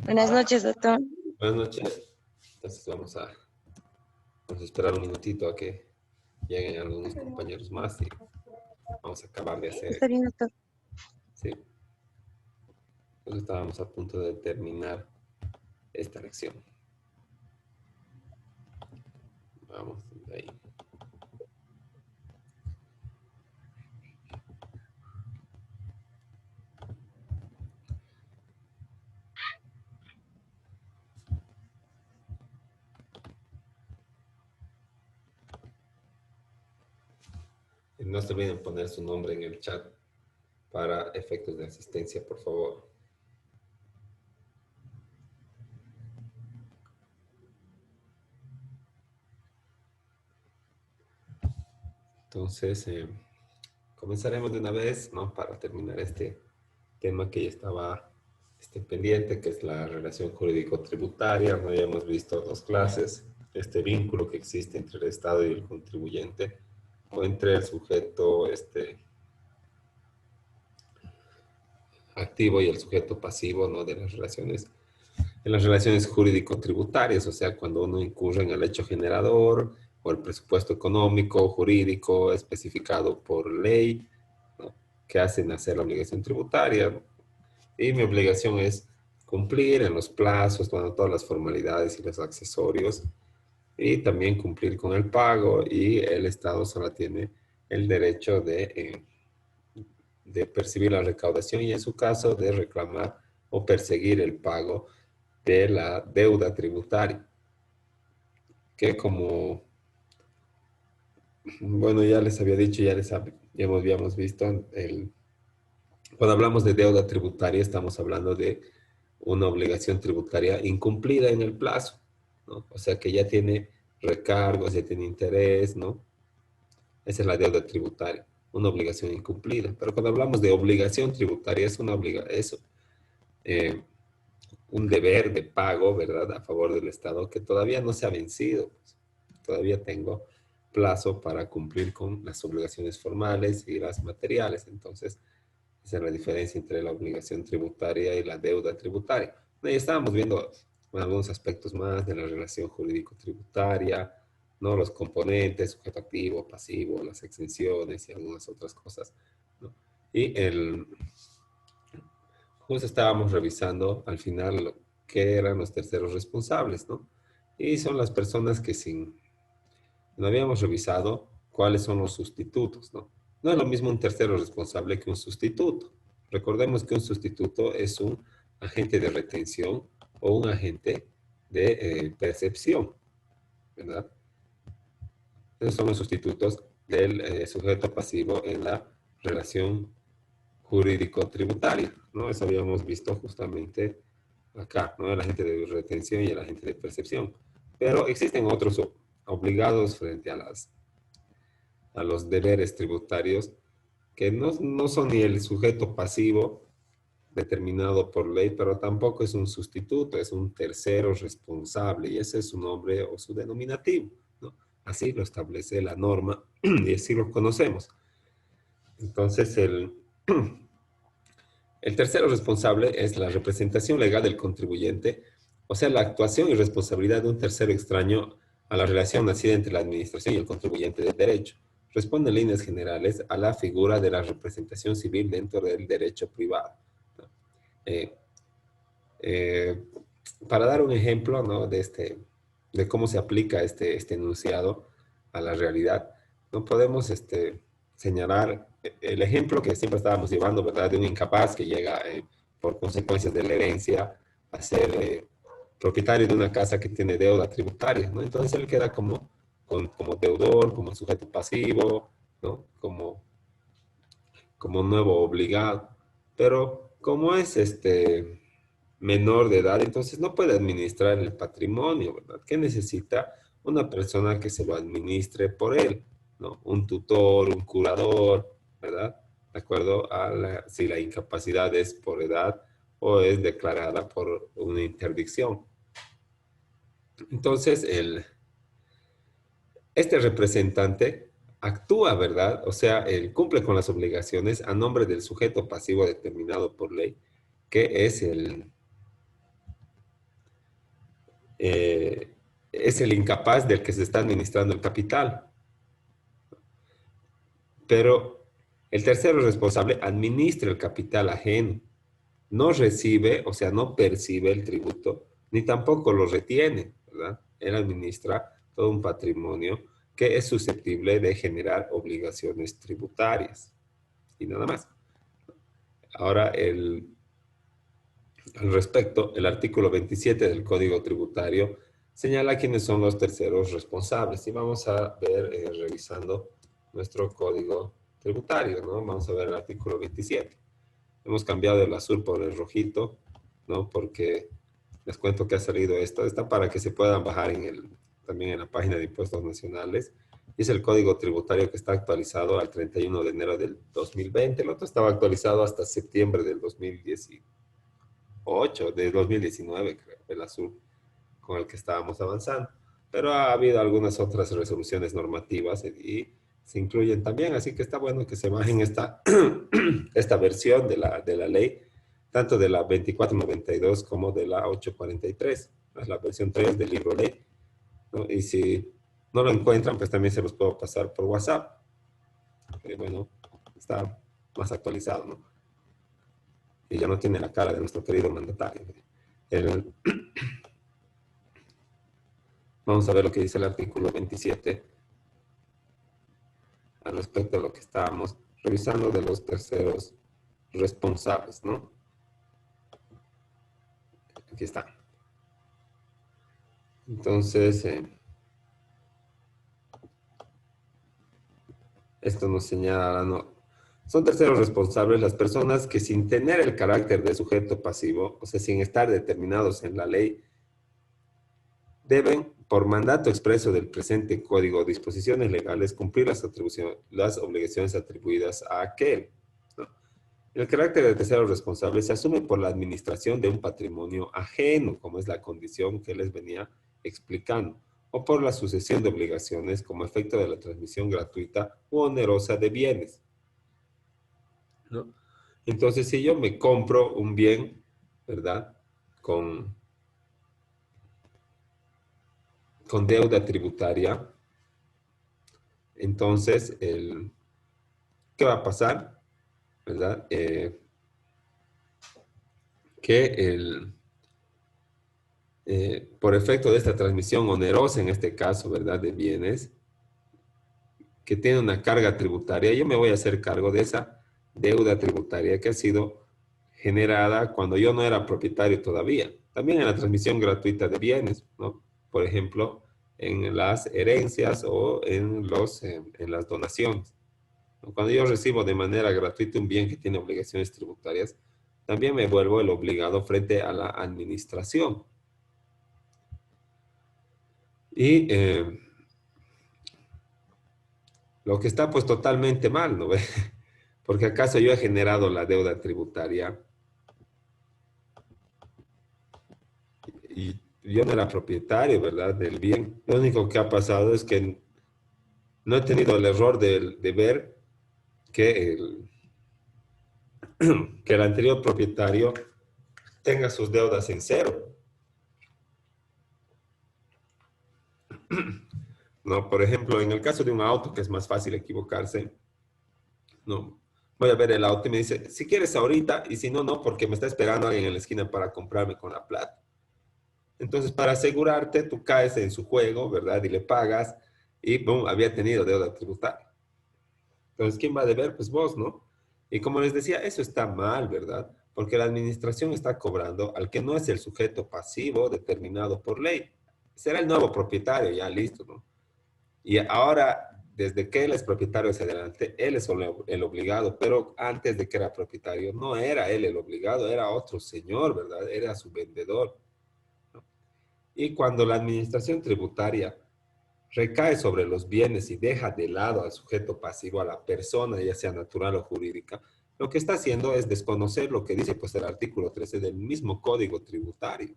Buenas noches, doctor. Buenas noches. Entonces vamos a esperar un minutito a que lleguen algunos compañeros más y vamos a acabar de hacer Está esto. bien, doctor. Sí, entonces estábamos a punto de terminar esta lección. Vamos de ahí. Y no se olviden poner su nombre en el chat para efectos de asistencia, por favor. Entonces, comenzaremos de una vez, ¿no? Para terminar este tema que ya estaba pendiente, que es la relación jurídico-tributaria. ¿No? Ya hemos visto dos clases, este vínculo que existe entre el Estado y el contribuyente, o entre el sujeto activo y el sujeto pasivo, ¿no? De las relaciones, en las relaciones jurídico-tributarias, o sea, cuando uno incurre en el hecho generador o el presupuesto económico, jurídico, especificado por ley, ¿no? Que hacen hacer la obligación tributaria. Y mi obligación es cumplir en los plazos, bueno, todas las formalidades y los accesorios, y también cumplir con el pago, y el Estado solo tiene el derecho de percibir la recaudación y en su caso de reclamar o perseguir el pago de la deuda tributaria, que como, bueno, ya les había dicho, ya habíamos visto, cuando hablamos de deuda tributaria estamos hablando de una obligación tributaria incumplida en el plazo, ¿no? O sea que ya tiene recargos, ya tiene interés, ¿no? Esa es la deuda tributaria, una obligación incumplida. Pero cuando hablamos de obligación tributaria, es eh, un deber de pago, ¿verdad?, a favor del Estado que todavía no se ha vencido. Pues. Todavía tengo plazo para cumplir con las obligaciones formales y las materiales. Entonces, esa es la diferencia entre la obligación tributaria y la deuda tributaria. Y estábamos viendo algunos aspectos más de la relación jurídico-tributaria, ¿no? Los componentes, sujeto activo, pasivo, las exenciones y algunas otras cosas, ¿no? Y justo estábamos revisando al final qué eran los terceros responsables, ¿no? Y son las personas que no habíamos revisado cuáles son los sustitutos, ¿no? No es lo mismo un tercero responsable que un sustituto. Recordemos que un sustituto es un agente de retención o un agente de percepción, ¿verdad? Esos son los sustitutos del sujeto pasivo en la relación jurídico-tributaria, ¿no? Eso habíamos visto justamente acá, ¿no? El agente de retención y el agente de percepción. Pero existen otros obligados frente a los deberes tributarios que no son ni el sujeto pasivo determinado por ley, pero tampoco es un sustituto, es un tercero responsable, y ese es su nombre o su denominativo, ¿no? Así lo establece la norma y así lo conocemos. Entonces, el tercero responsable es la representación legal del contribuyente, o sea, la actuación y responsabilidad de un tercero extraño a la relación nacida entre la administración y el contribuyente de derecho. Responde en líneas generales a la figura de la representación civil dentro del derecho privado. Eh, eh, para dar un ejemplo, ¿no?, de cómo se aplica este enunciado a la realidad, no podemos señalar el ejemplo que siempre estábamos llevando, ¿verdad?, de un incapaz que llega por consecuencias de la herencia a ser propietario de una casa que tiene deuda tributaria, ¿no? Entonces él queda como deudor, como sujeto pasivo, ¿no?, como nuevo obligado. Pero como es menor de edad, entonces no puede administrar el patrimonio, ¿verdad? ¿Qué necesita? Una persona que se lo administre por él, ¿no? Un tutor, un curador, ¿verdad? De acuerdo a si la incapacidad es por edad o es declarada por una interdicción. Entonces, este representante actúa, ¿verdad? O sea, él cumple con las obligaciones a nombre del sujeto pasivo determinado por ley, que es es el incapaz del que se está administrando el capital. Pero el tercero responsable administra el capital ajeno. No recibe, o sea, no percibe el tributo, ni tampoco lo retiene, ¿verdad? Él administra todo un patrimonio que es susceptible de generar obligaciones tributarias. Y nada más. Ahora, al respecto, el artículo 27 del Código Tributario señala quiénes son los terceros responsables. Y vamos a ver, revisando nuestro Código Tributario, ¿no? Vamos a ver el artículo 27. Hemos cambiado el azul por el rojito, ¿no? Porque les cuento que ha salido esto. Está para que se puedan bajar también en la página de Impuestos Nacionales. Y es el Código Tributario que está actualizado al 31 de enero del 2020. El otro estaba actualizado hasta septiembre del 2018, de 2019, creo, el azul con el que estábamos avanzando. Pero ha habido algunas otras resoluciones normativas y se incluyen también, así que está bueno que se bajen esta versión de la ley, tanto de la 2492 como de la 843, es la versión 3 del libro ley, ¿no? Y si no lo encuentran, pues también se los puedo pasar por WhatsApp. Bueno, está más actualizado, ¿no? Y ya no tiene la cara de nuestro querido mandatario. El, Vamos a ver lo que dice el artículo 27 al respecto de lo que estábamos revisando de los terceros responsables, ¿no? Aquí está. Entonces, esto nos señala, ¿no? Son terceros responsables las personas que sin tener el carácter de sujeto pasivo, o sea, sin estar determinados en la ley, deben, por mandato expreso del presente código o disposiciones legales, cumplir las obligaciones atribuidas a aquel, ¿no? El carácter de tercero responsable se asume por la administración de un patrimonio ajeno, como es la condición que les venía explicando, o por la sucesión de obligaciones como efecto de la transmisión gratuita u onerosa de bienes, ¿no? Entonces, si yo me compro un bien, ¿verdad? Con, con deuda tributaria, entonces, ¿qué va a pasar? ¿Verdad? Que por efecto de esta transmisión onerosa, en este caso, ¿verdad? De bienes, que tiene una carga tributaria, yo me voy a hacer cargo de esa deuda tributaria que ha sido generada cuando yo no era propietario todavía. También en la transmisión gratuita de bienes, ¿no? Por ejemplo, en las herencias o en las donaciones. Cuando yo recibo de manera gratuita un bien que tiene obligaciones tributarias, también me vuelvo el obligado frente a la administración. Y lo que está pues totalmente mal, ¿no ve? Porque acaso yo he generado la deuda tributaria y yo no era propietario, ¿verdad? Del bien. Lo único que ha pasado es que no he tenido el error de ver que que el anterior propietario tenga sus deudas en cero, ¿no? Por ejemplo, en el caso de un auto, que es más fácil equivocarse, ¿no? Voy a ver el auto y me dice, si quieres ahorita, y si no, no, porque me está esperando alguien en la esquina para comprarme con la plata. Entonces, para asegurarte, tú caes en su juego, ¿verdad? Y le pagas, y boom, había tenido deuda tributaria. Entonces, ¿quién va a deber? Pues vos, ¿no? Y como les decía, eso está mal, ¿verdad? Porque la administración está cobrando al que no es el sujeto pasivo determinado por ley. Será el nuevo propietario, ya listo, ¿no? Y ahora, desde que él es propietario hacia adelante, él es el obligado, pero antes de que era propietario, no era él el obligado, era otro señor, ¿verdad? Era su vendedor, ¿no? Y cuando la administración tributaria recae sobre los bienes y deja de lado al sujeto pasivo, a la persona, ya sea natural o jurídica, lo que está haciendo es desconocer lo que dice pues el artículo 13 del mismo Código Tributario,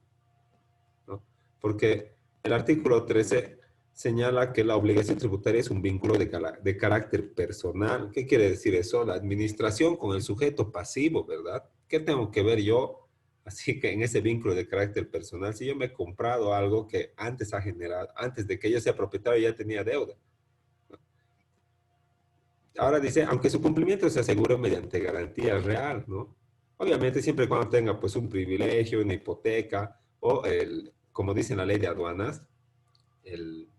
¿no? Porque el artículo 13 señala que la obligación tributaria es un vínculo de carácter personal. ¿Qué quiere decir eso? La administración con el sujeto pasivo, ¿verdad? ¿Qué tengo que ver yo Así que en ese vínculo de carácter personal, si yo me he comprado algo que antes ha generado, antes de que yo sea propietario ya tenía deuda. Ahora dice, aunque su cumplimiento se asegure mediante garantía real, ¿no? Obviamente siempre y cuando tenga pues un privilegio, una hipoteca o como dice en la ley de aduanas, el,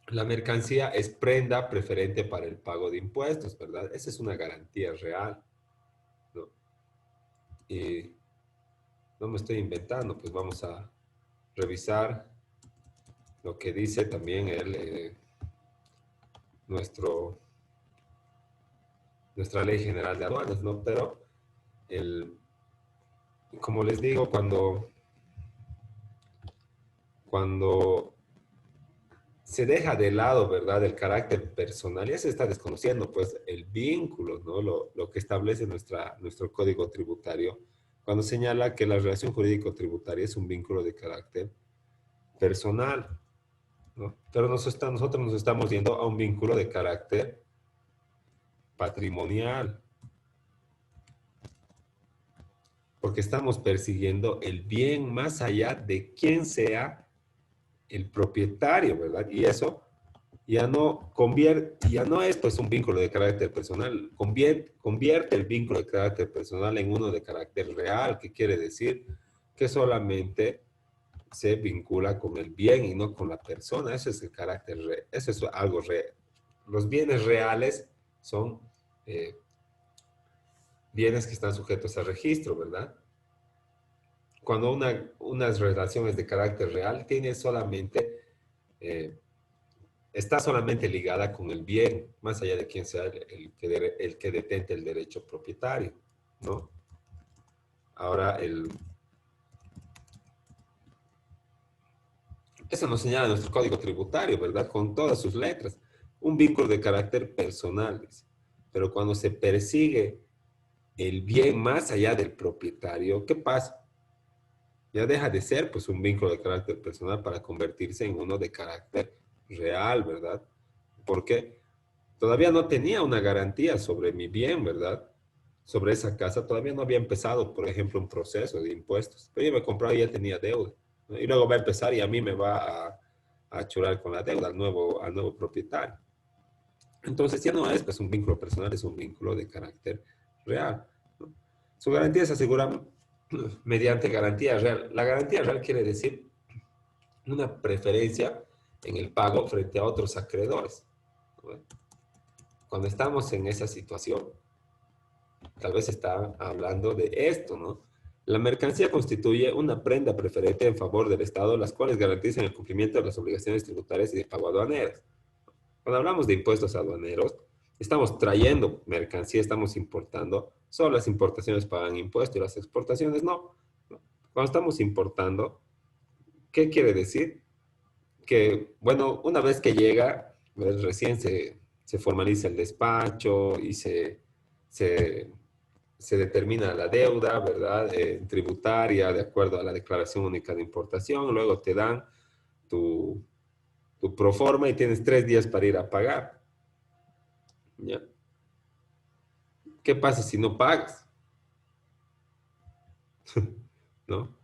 la mercancía es prenda preferente para el pago de impuestos, ¿verdad? Esa es una garantía real, ¿no? Y no me estoy inventando, pues vamos a revisar lo que dice también nuestro, nuestra ley general de aduanas, ¿no? Pero, el, como les digo, cuando se deja de lado, ¿verdad?, el carácter personal, ya se está desconociendo, pues, el vínculo, ¿no? Lo que establece nuestro código tributario, cuando señala que la relación jurídico-tributaria es un vínculo de carácter personal, ¿no? Pero nosotros nos estamos yendo a un vínculo de carácter patrimonial, porque estamos persiguiendo el bien más allá de quién sea el propietario, ¿verdad? Y eso ya no es pues un vínculo de carácter personal, convierte el vínculo de carácter personal en uno de carácter real, que quiere decir que solamente se vincula con el bien y no con la persona. Eso es el carácter, eso es algo real. Los bienes reales son eh, bienes que están sujetos a registro, ¿verdad? Cuando unas relaciones de carácter real tiene solamente eh, está solamente ligada con el bien, más allá de quién sea el que detente el derecho propietario, ¿no? Ahora, eso nos señala nuestro código tributario, ¿verdad? Con todas sus letras. Un vínculo de carácter personal, dice. Pero cuando se persigue el bien más allá del propietario, ¿qué pasa? Ya deja de ser, pues, un vínculo de carácter personal para convertirse en uno de carácter real, ¿verdad? Porque todavía no tenía una garantía sobre mi bien, ¿verdad? Sobre esa casa. Todavía no había empezado, por ejemplo, un proceso de impuestos. Pero yo me compraba y ya tenía deuda, ¿no? Y luego va a empezar y a mí me va a churar con la deuda al nuevo propietario. Entonces ya no es pues un vínculo personal, es un vínculo de carácter real, ¿no? Su garantía se asegura mediante garantía real. La garantía real quiere decir una preferencia en el pago frente a otros acreedores, ¿no? Cuando estamos en esa situación, tal vez está hablando de esto, ¿no? La mercancía constituye una prenda preferente en favor del Estado, las cuales garantizan el cumplimiento de las obligaciones tributarias y de pago aduaneras. Cuando hablamos de impuestos aduaneros, estamos trayendo mercancía, estamos importando, solo las importaciones pagan impuestos y las exportaciones no. Cuando estamos importando, ¿qué quiere decir? Que, bueno, una vez que llega, pues, recién se formaliza el despacho y se se determina la deuda, ¿verdad? Tributaria de acuerdo a la declaración única de importación, luego te dan tu, tu proforma y tienes 3 días para ir a pagar, ¿ya? ¿Qué pasa si no pagas? ¿No?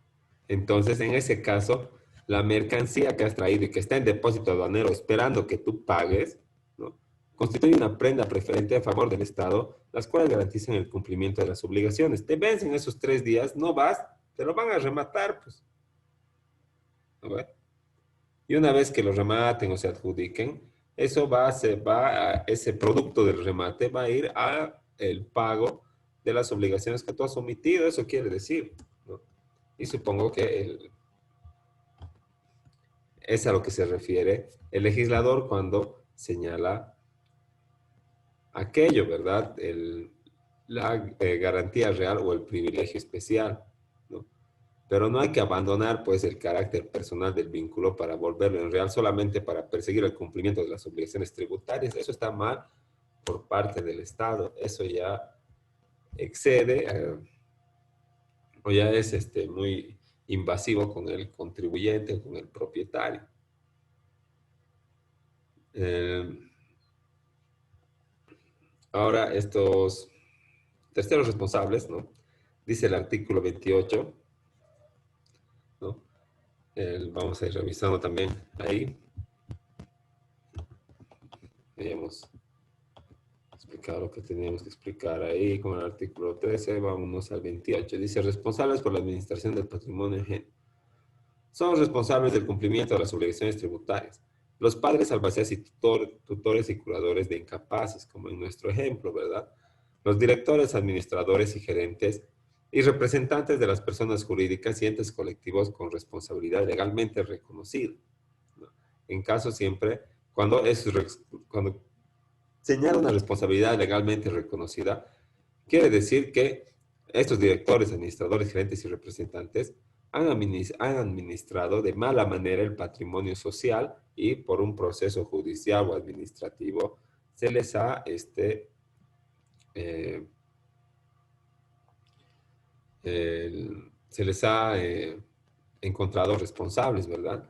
Entonces, en ese caso, la mercancía que has traído y que está en depósito aduanero esperando que tú pagues, ¿no?, constituye una prenda preferente a favor del Estado, las cuales garantizan el cumplimiento de las obligaciones. Te vencen esos 3 días, no vas, te lo van a rematar, pues, ¿no? Y una vez que lo rematen o se adjudiquen, eso ese producto del remate va a ir a el pago de las obligaciones que tú has omitido, eso quiere decir, ¿no? Y supongo que es a lo que se refiere el legislador cuando señala aquello, ¿verdad? La garantía real o el privilegio especial, ¿no? Pero no hay que abandonar, pues, el carácter personal del vínculo para volverlo en real solamente para perseguir el cumplimiento de las obligaciones tributarias. Eso está mal por parte del Estado. Eso ya excede o ya es muy invasivo con el contribuyente, con el propietario. Eh, Ahora, estos terceros responsables, ¿no?, dice el artículo 28, ¿no? Vamos a ir revisando también ahí. Habíamos explicado lo que teníamos que explicar ahí con el artículo 13. Vámonos al 28. Dice, responsables por la administración del patrimonio ajeno. Son responsables del cumplimiento de las obligaciones tributarias. Los padres, albaceas y tutores y curadores de incapaces, como en nuestro ejemplo, ¿verdad? Los directores, administradores y gerentes y representantes de las personas jurídicas y entes colectivos con responsabilidad legalmente reconocida, ¿no? En caso siempre, cuando señala una responsabilidad legalmente reconocida, quiere decir que estos directores, administradores, gerentes y representantes han administrado de mala manera el patrimonio social y por un proceso judicial o administrativo se les ha eh, se les ha encontrado responsables, ¿verdad?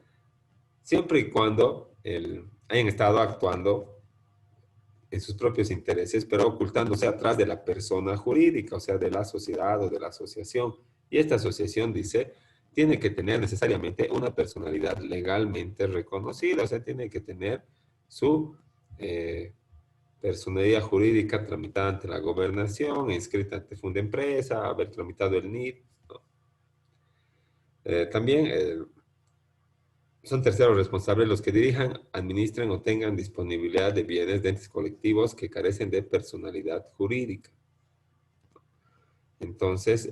Siempre y cuando hayan estado actuando en sus propios intereses, pero ocultándose atrás de la persona jurídica, o sea, de la sociedad o de la asociación. Y esta asociación dice, tiene que tener necesariamente una personalidad legalmente reconocida, o sea, tiene que tener su eh, personalidad jurídica tramitada ante la gobernación, inscrita ante Fundempresa, haber tramitado el NID, ¿no? También son terceros responsables los que dirijan, administren o tengan disponibilidad de bienes de entes colectivos que carecen de personalidad jurídica. Entonces,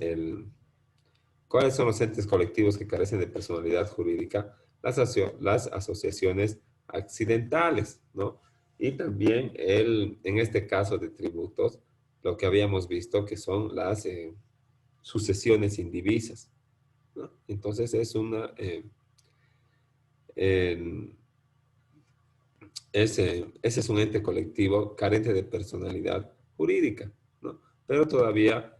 ¿cuáles son los entes colectivos que carecen de personalidad jurídica? Las asociaciones accidentales, ¿no? Y también, en este caso de tributos, lo que habíamos visto que son las sucesiones indivisas, ¿no? Entonces, eh, ese es un ente colectivo carente de personalidad jurídica, ¿no? Pero todavía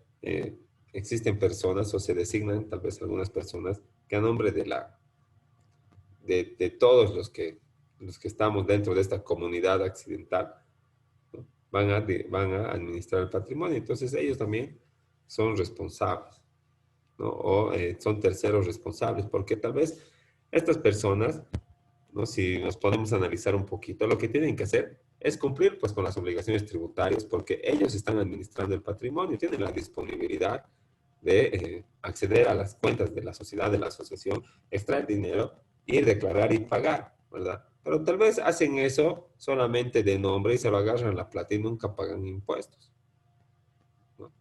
existen personas o se designan tal vez algunas personas que a nombre de todos los que estamos dentro de esta comunidad accidental, ¿no? Van a administrar el patrimonio. Entonces ellos también son responsables, ¿no? O son terceros responsables, porque tal vez estas personas, ¿no? Si nos podemos analizar un poquito, lo que tienen que hacer es cumplir pues con las obligaciones tributarias porque ellos están administrando el patrimonio, tienen la disponibilidad de acceder a las cuentas de la sociedad, de la asociación, extraer dinero, ir, declarar y pagar, ¿verdad? Pero tal vez hacen eso solamente de nombre y se lo agarran la plata y nunca pagan impuestos, ¿no?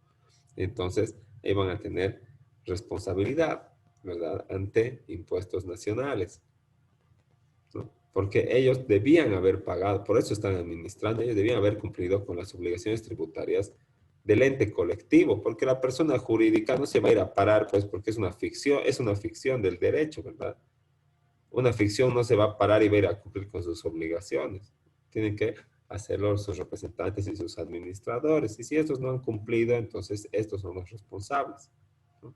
Entonces, ahí van a tener responsabilidad, ¿verdad? Ante impuestos nacionales, ¿no? Porque ellos debían haber pagado, por eso están administrando, ellos debían haber cumplido con las obligaciones tributarias del ente colectivo, porque la persona jurídica no se va a ir a parar, pues porque es una ficción del derecho, ¿verdad? Una ficción no se va a parar y va a ir a cumplir con sus obligaciones. Tienen que hacerlo sus representantes y sus administradores. Y si estos no han cumplido, entonces estos son los responsables, ¿no?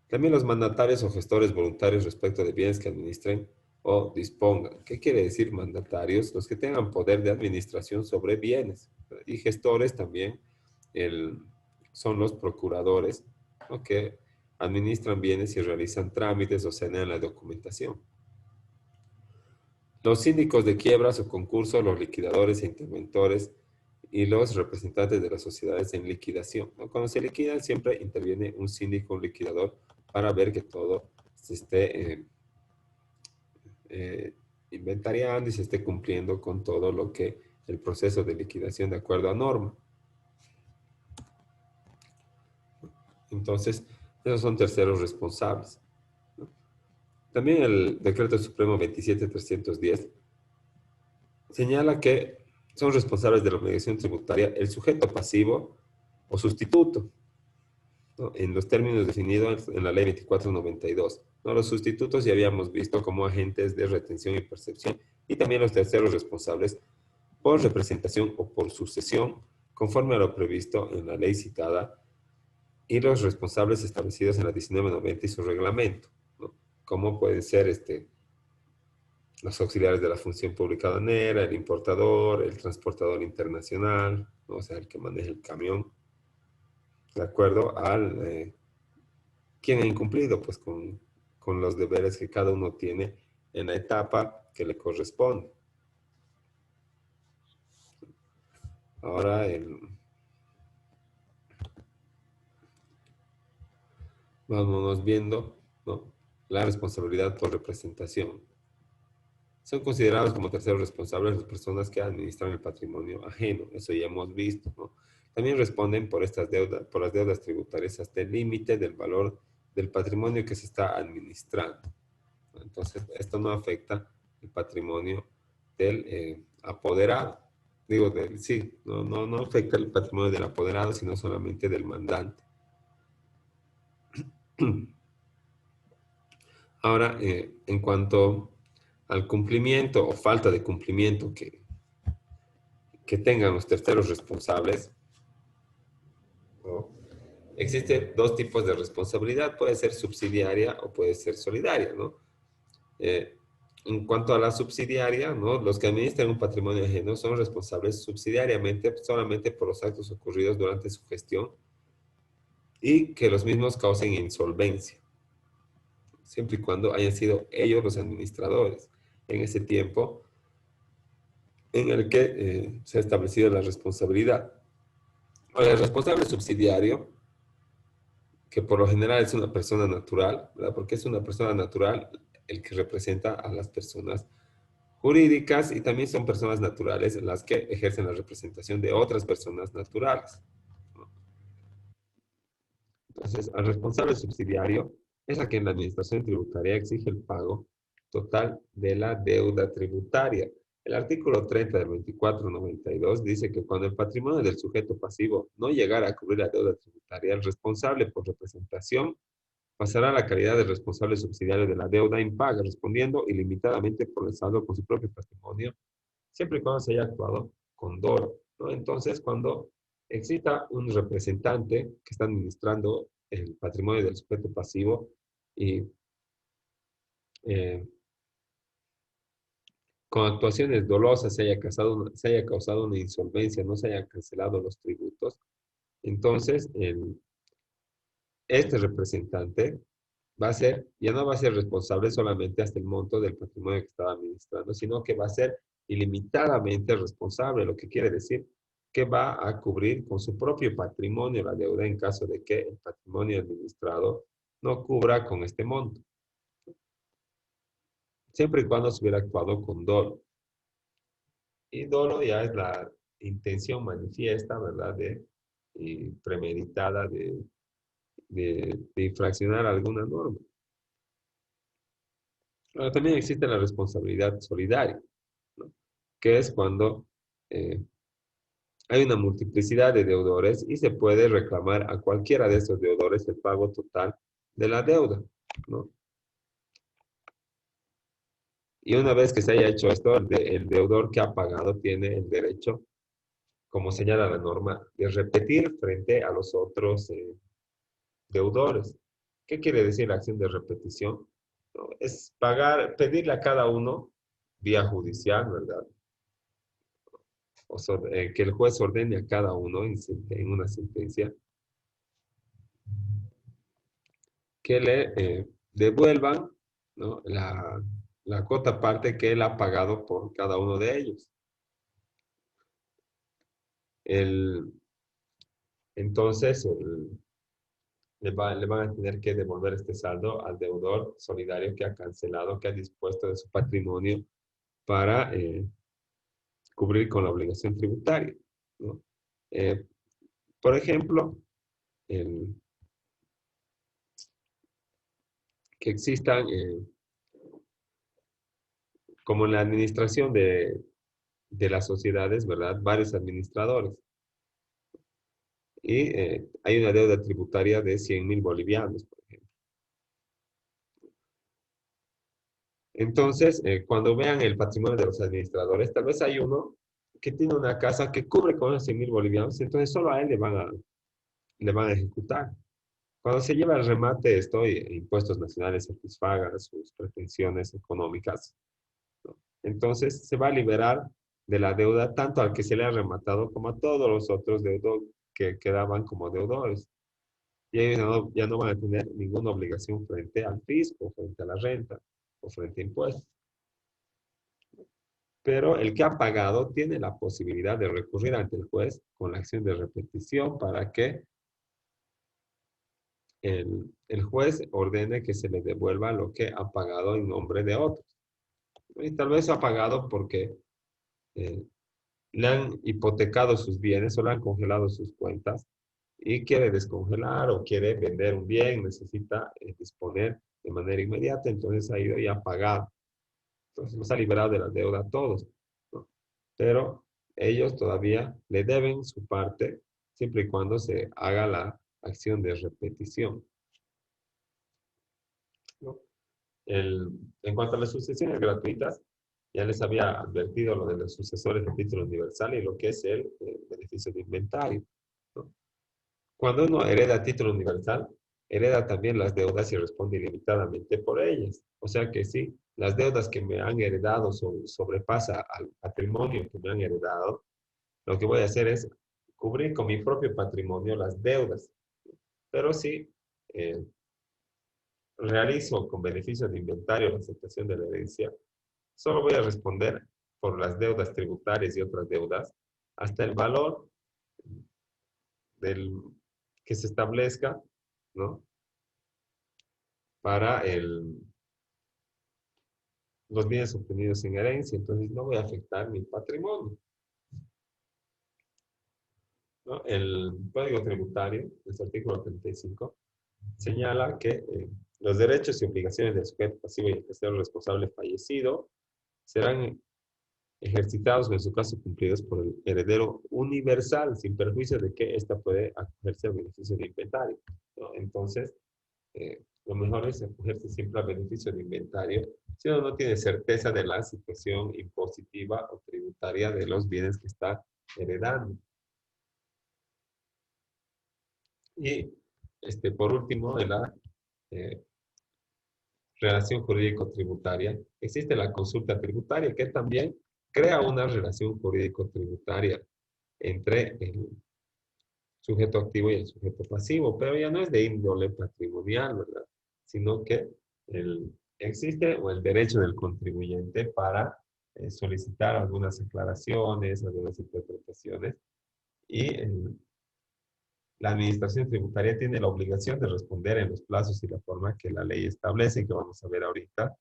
También los mandatarios o gestores voluntarios respecto de bienes que administren o dispongan. ¿Qué quiere decir mandatarios? Los que tengan poder de administración sobre bienes. Y gestores también el, son los procuradores, ¿no? Que administran bienes y realizan trámites o sanean la documentación. Los síndicos de quiebras o concursos, los liquidadores e interventores y los representantes de las sociedades en liquidación, ¿no? Cuando se liquidan siempre interviene un síndico, un liquidador, para ver que todo se esté eh, inventariando y se esté cumpliendo con todo lo que el proceso de liquidación de acuerdo a norma. Entonces, esos son terceros responsables, ¿no? También el Decreto Supremo 27310 señala que son responsables de la obligación tributaria el sujeto pasivo o sustituto, ¿no? En los términos definidos en la ley 2492. ¿No? Los sustitutos ya habíamos visto como agentes de retención y percepción y también los terceros responsables por representación o por sucesión, conforme a lo previsto en la ley citada, y los responsables establecidos en la 1990 y su reglamento, ¿no? Como pueden ser los auxiliares de la función pública aduanera, el importador, el transportador internacional, ¿no? O sea, el que maneja el camión, de acuerdo al quien ha incumplido pues con los deberes que cada uno tiene en la etapa que le corresponde. Ahora vámonos viendo, ¿no? La responsabilidad por representación. Son considerados como terceros responsables las personas que administran el patrimonio ajeno. Eso ya hemos visto, ¿no? También responden por estas deudas, por las deudas tributarias hasta el límite del valor del patrimonio que se está administrando. Entonces, esto no afecta el patrimonio del apoderado. Digo, sí, no afecta el patrimonio del apoderado, sino solamente del mandante. Ahora, en cuanto al cumplimiento o falta de cumplimiento que tengan los terceros responsables, ¿no? Existen dos tipos de responsabilidad, puede ser subsidiaria o puede ser solidaria, ¿no? Eh, en cuanto a la subsidiaria, ¿no? Los que administran un patrimonio ajeno son responsables subsidiariamente solamente por los actos ocurridos durante su gestión y que los mismos causen insolvencia, siempre y cuando hayan sido ellos los administradores en ese tiempo en el que se ha establecido la responsabilidad. Ahora, el responsable subsidiario, que por lo general es una persona natural, ¿verdad? Porque es una persona natural el que representa a las personas jurídicas y también son personas naturales las que ejercen la representación de otras personas naturales. Entonces, al responsable subsidiario es a quien la administración tributaria exige el pago total de la deuda tributaria. El artículo 30 del 2492 dice que cuando el patrimonio del sujeto pasivo no llegara a cubrir la deuda tributaria, el responsable por representación pasará a la calidad de responsable subsidiario de la deuda impaga, respondiendo ilimitadamente por el saldo con su propio patrimonio siempre y cuando se haya actuado con dolo, ¿no? Entonces, cuando exista un representante que está administrando el patrimonio del sujeto pasivo y eh, con actuaciones dolosas se haya causado una insolvencia, no se hayan cancelado los tributos, entonces este representante ya no va a ser responsable solamente hasta el monto del patrimonio que estaba administrando, sino que va a ser ilimitadamente responsable, lo que quiere decir que va a cubrir con su propio patrimonio la deuda en caso de que el patrimonio administrado no cubra con este monto, siempre y cuando se hubiera actuado con dolo. Y dolo ya es la intención manifiesta, ¿verdad?, y premeditada de infraccionar alguna norma. Ahora, también existe la responsabilidad solidaria, ¿no? Que es cuando eh, hay una multiplicidad de deudores y se puede reclamar a cualquiera de esos deudores el pago total de la deuda, ¿no? Y una vez que se haya hecho esto, el deudor que ha pagado tiene el derecho, como señala la norma, de repetir frente a los otros deudores. ¿Qué quiere decir la acción de repetición? ¿No? Es pagar, pedirle a cada uno vía judicial, ¿verdad? Que el juez ordene a cada uno en una sentencia que le devuelvan, ¿no?, la cuota parte que él ha pagado por cada uno de ellos. El, entonces, le van a tener que devolver este saldo al deudor solidario que ha cancelado, que ha dispuesto de su patrimonio para cubrir con la obligación tributaria, ¿no? Eh, por ejemplo, el, que existan, como en la administración de las sociedades, ¿verdad?, varios administradores. Y hay una deuda tributaria de 100.000 bolivianos, por ejemplo. Entonces, cuando vean el patrimonio de los administradores, tal vez hay uno que tiene una casa que cubre con esos 100.000 bolivianos, entonces solo a él le van a ejecutar. Cuando se lleva el remate, esto, impuestos nacionales satisfagan sus pretensiones económicas, ¿no? Entonces, se va a liberar de la deuda tanto al que se le ha rematado como a todos los otros deudos que quedaban como deudores. y ellos ya no van a tener ninguna obligación frente al fisco, frente a la renta o frente a impuestos. Pero el que ha pagado tiene la posibilidad de recurrir ante el juez con la acción de repetición para que el juez ordene que se le devuelva lo que ha pagado en nombre de otros. Y tal vez ha pagado porque eh, le han hipotecado sus bienes o le han congelado sus cuentas y quiere descongelar o quiere vender un bien, necesita disponer de manera inmediata, entonces ha ido y ha pagado. Entonces nos ha liberado de la deuda a todos, ¿no? Pero ellos todavía le deben su parte siempre y cuando se haga la acción de repetición, ¿no? En cuanto a las sucesiones gratuitas, ya les había advertido lo de los sucesores de título universal y lo que es el beneficio de inventario, ¿no? Cuando uno hereda título universal, hereda también las deudas y responde ilimitadamente por ellas. O sea que sí, las deudas que me han heredado sobrepasa al patrimonio que me han heredado, lo que voy a hacer es cubrir con mi propio patrimonio las deudas. Pero si eh, realizo con beneficio de inventario la aceptación de la herencia, solo voy a responder por las deudas tributarias y otras deudas hasta el valor del, que se establezca, ¿no? Para los bienes obtenidos en herencia, entonces no voy a afectar mi patrimonio, ¿no? El Código Tributario, en su artículo 35, señala que los derechos y obligaciones del sujeto pasivo y el tercero responsable fallecido serán ejercitados, o en su caso cumplidos por el heredero universal, sin perjuicio de que ésta puede acogerse al beneficio de inventario, ¿no? Entonces, lo mejor es acogerse siempre al beneficio de inventario si uno no tiene certeza de la situación impositiva o tributaria de los bienes que está heredando. Y por último, en la eh, relación jurídico-tributaria, existe la consulta tributaria que también crea una relación jurídico-tributaria entre el sujeto activo y el sujeto pasivo, pero ya no es de índole patrimonial, ¿verdad? Sino que existe o el derecho del contribuyente para solicitar algunas aclaraciones, algunas interpretaciones, y la administración tributaria tiene la obligación de responder en los plazos y la forma que la ley establece, que vamos a ver ahorita,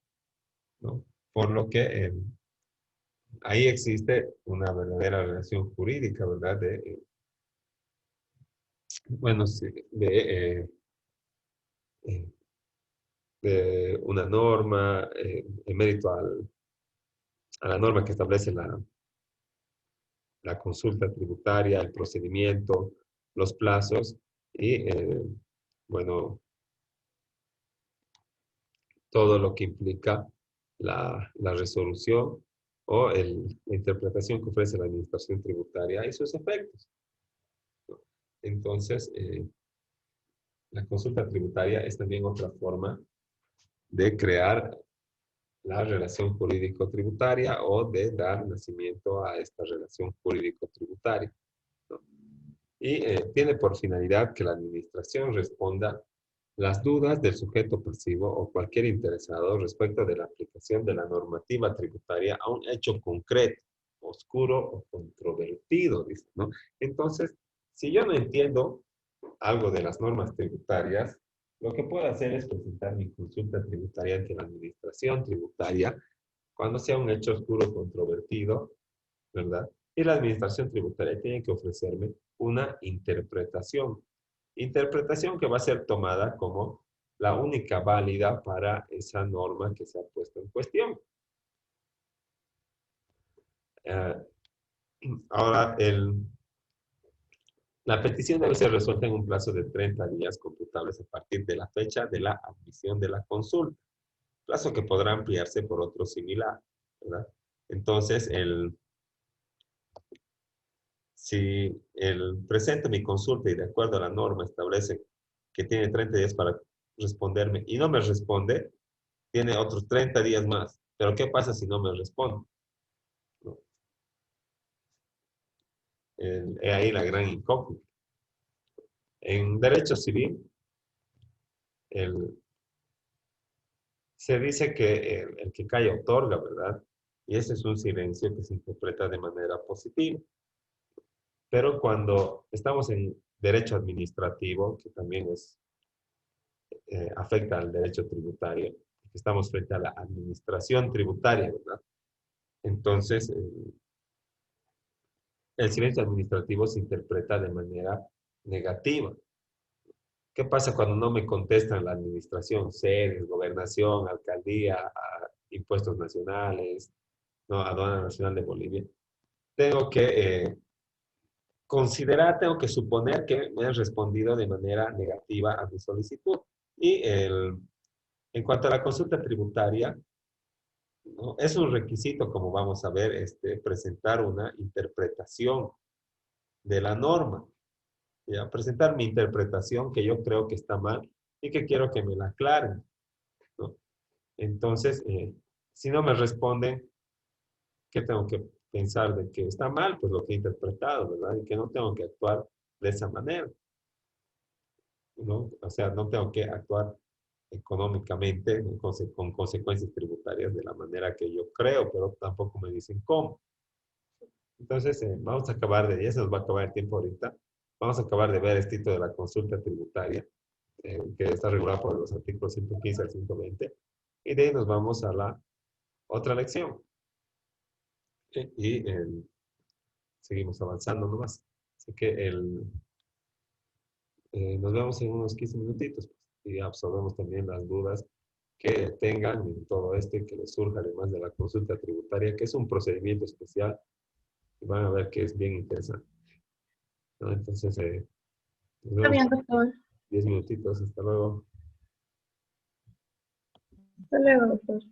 ¿no? Por lo que ahí existe una verdadera relación jurídica, ¿verdad? Bueno, sí, eh, de una norma, en mérito a la norma que establece la consulta tributaria, el procedimiento, los plazos y, bueno, todo lo que implica la resolución o la interpretación que ofrece la administración tributaria y sus efectos, ¿no? Entonces, la consulta tributaria es también otra forma de crear la relación jurídico-tributaria o de dar nacimiento a esta relación jurídico-tributaria, ¿no? Y tiene por finalidad que la administración responda las dudas del sujeto pasivo o cualquier interesado respecto de la aplicación de la normativa tributaria a un hecho concreto, oscuro o controvertido, dice, ¿no? Entonces, si yo no entiendo algo de las normas tributarias, lo que puedo hacer es presentar mi consulta tributaria ante la administración tributaria cuando sea un hecho oscuro o controvertido, ¿verdad? Y la administración tributaria tiene que ofrecerme una interpretación. Interpretación que va a ser tomada como la única válida para esa norma que se ha puesto en cuestión. Eh, ahora, la petición debe ser resuelta en un plazo de 30 días computables a partir de la fecha de la admisión de la consulta, plazo que podrá ampliarse por otro similar, ¿verdad? Entonces, si el presente mi consulta y de acuerdo a la norma establece que tiene 30 días para responderme y no me responde, tiene otros 30 días más. Pero ¿qué pasa si no me responde? ¿No? Ahí la gran incógnita. En derecho civil el, se dice que el que calla otorga, ¿verdad? Y ese es un silencio que se interpreta de manera positiva. Pero cuando estamos en derecho administrativo, que también afecta al derecho tributario, estamos frente a la administración tributaria, ¿verdad? Entonces, el silencio administrativo se interpreta de manera negativa. ¿Qué pasa cuando no me contestan la administración, sedes, gobernación, alcaldía, impuestos nacionales, no, aduana nacional de Bolivia? Tengo que considerar, tengo que suponer que me han respondido de manera negativa a mi solicitud. Y en cuanto a la consulta tributaria, ¿no? Es un requisito, como vamos a ver, presentar una interpretación de la norma. ¿Ya? Presentar mi interpretación que yo creo que está mal y que quiero que me la aclaren, ¿no? Entonces, si no me responden, ¿qué tengo que pensar de que está mal? Pues lo que he interpretado, ¿verdad? Y que no tengo que actuar de esa manera, ¿no? O sea, no tengo que actuar económicamente con consecuencias tributarias de la manera que yo creo, pero tampoco me dicen cómo. Entonces, vamos a acabar de, ya se nos va a acabar el tiempo ahorita, vamos a acabar de ver el título de la consulta tributaria, que está regulado por los artículos 115 al 120, y de ahí nos vamos a la otra lección. Y seguimos avanzando nomás. Así que nos vemos en unos 15 minutitos, pues, y absorbemos también las dudas que tengan en todo esto y que les surja además de la consulta tributaria, que es un procedimiento especial y van a ver que es bien interesante, ¿no? Entonces, nos Está vemos bien, en doctor. 10 minutitos. Hasta luego. Hasta luego, doctor.